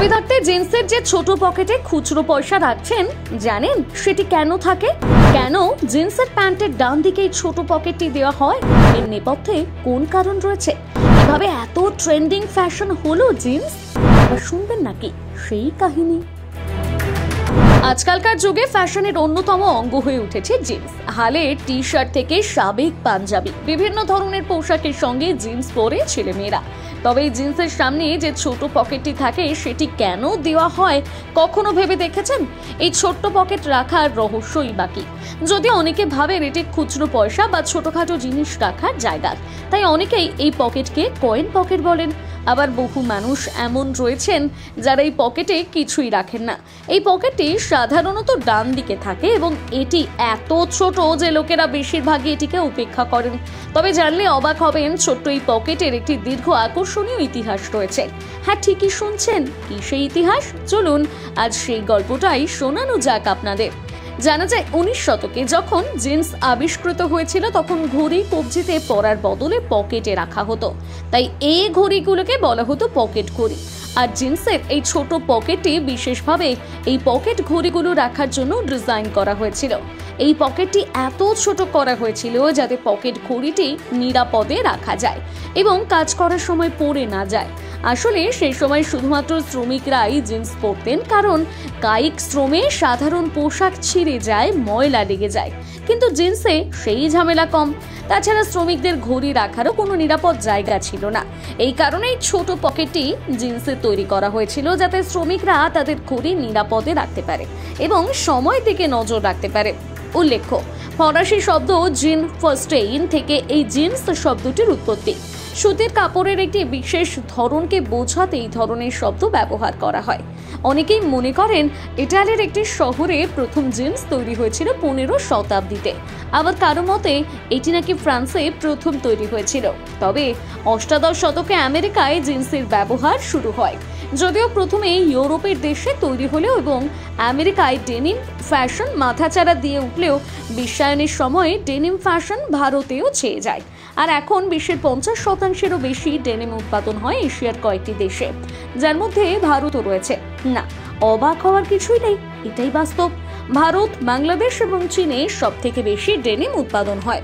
সুবিধার্থে জিন্সের যে ছোট পকেটে খুচরো পয়সা রাখছেন, জানেন সেটি কেন থাকে? কেন জিন্সের প্যান্টের ডান দিকে এই ছোট পকেটটি দেওয়া হয়? এর নেপথ্যে কোন কারণ রয়েছে? এভাবে এত ট্রেন্ডিং ফ্যাশন হলো জিন্স, এবার শুনবেন নাকি সেই কাহিনী? আজকালকার যুগে ফ্যাশনের অন্যতম অঙ্গ হয়ে উঠেছে জিন্স। হালে টি শার্ট থেকে সাবেক পাঞ্জাবি, বিভিন্ন ধরনের পোশাকের সঙ্গে জিন্স পরে ছেলেমেয়েরা। তবে এই জিন্সের সামনে যে ছোট পকেটটি থাকে সেটি কেন দেওয়া হয় কখনো ভেবে দেখেছেন? এই ছোট্ট পকেট রাখার রহস্যই বাকি। যদি অনেকে ভাবেন এটি খুচরো পয়সা বা ছোটখাটো জিনিস রাখার জায়গা, তাই অনেকেই এই পকেটকে কয়েন পকেট বলেন। আবার বহু মানুষ এমন রয়েছেন যারা এই পকেটে কিছুই রাখেন না। এই পকেটটি সাধারণত ডান দিকে থাকে এবং এটি এত ছোট যে লোকেরা বেশিরভাগই এটিকে উপেক্ষা করেন। তবে জানলে অবাক হবেন, ছোট্ট এই পকেটের একটি দীর্ঘ আকর্ষণীয় ইতিহাস রয়েছে। হ্যাঁ, ঠিকই শুনছেন। কি সেই ইতিহাস? চলুন আজ সেই গল্পটাই শোনানো যাক আপনাদের। জানা যায় 19 শতকে যখন জিন্স আবিষ্কৃত হয়েছিল তখন ঘড়ি কবজিতে পরার বদলে পকেটে রাখা হতো, তাই এই ঘড়িগুলোকে বলা হতো পকেট ঘড়ি। আর জিন্সের এই ছোট পকেটটি বিশেষভাবে এই পকেট ঘড়িগুলো রাখার জন্য ডিজাইন করা হয়েছিল। এই পকেটটি এত ছোট করা হয়েছিল যাতে পকেট ঘড়িটি নিরাপদে রাখা যায় এবং কাজ করার সময় পড়ে না যায়। আসলে সেই সময় শুধুমাত্র শ্রমিকরাই জিন্স পরতেন, কারণ কায়িক শ্রমে সাধারণ পোশাক ছিঁড়ে যায়, ময়লা লেগে যায়, কিন্তু জিন্সে সেই ঝামেলা কম। তাছাড়া শ্রমিকদের ঘড়ি রাখারও কোনো নিরাপদ জায়গা ছিল না। এই কারণেই ছোট পকেটটি জিন্সে তৈরি করা হয়েছিল যাতে শ্রমিকরা তাদের ঘড়ি নিরাপদে রাখতে পারে এবং সময়ের দিকে নজর রাখতে পারে। উল্লেখ্য, ফরাসি শব্দ জিন ফাস্টেইন থেকে এই জিন্স শব্দটির উৎপত্তি। সুতির কাপড়ের একটি বিশেষ ধরনকে বোঝাতে এই ধরনের শব্দ ব্যবহার করা হয়। অনেকেই মনে করেন ইটালির একটি শহরে প্রথম জিন্স তৈরি হয়েছিল 15 শতাব্দীতে। আবার কারো মতে এটি নাকি ফ্রান্সে প্রথম তৈরি হয়েছিল। তবে অষ্টাদশ শতকে আমেরিকায় জিন্সের ব্যবহার শুরু হয়, যদিও প্রথমে ইউরোপের দেশে তৈরি হলেও এবং আমেরিকায় ডেনিম ফ্যাশন মাথাচাড়া দিয়ে উঠলেও বিশ্বায়নের সময় ডেনিম ফ্যাশন ভারতেও ছেয়ে যায়। আর এখন বিশ্বের 50%-এরও বেশি ডেনিম উৎপাদন হয় এশিয়ার কয়েকটি দেশে, যার মধ্যে ভারতও রয়েছে। না, অবাক হওয়ার কিছুই নেই, এটাই বাস্তব। ভারত, বাংলাদেশ এবং চীনে সব থেকে বেশি ডেনিম উৎপাদন হয়।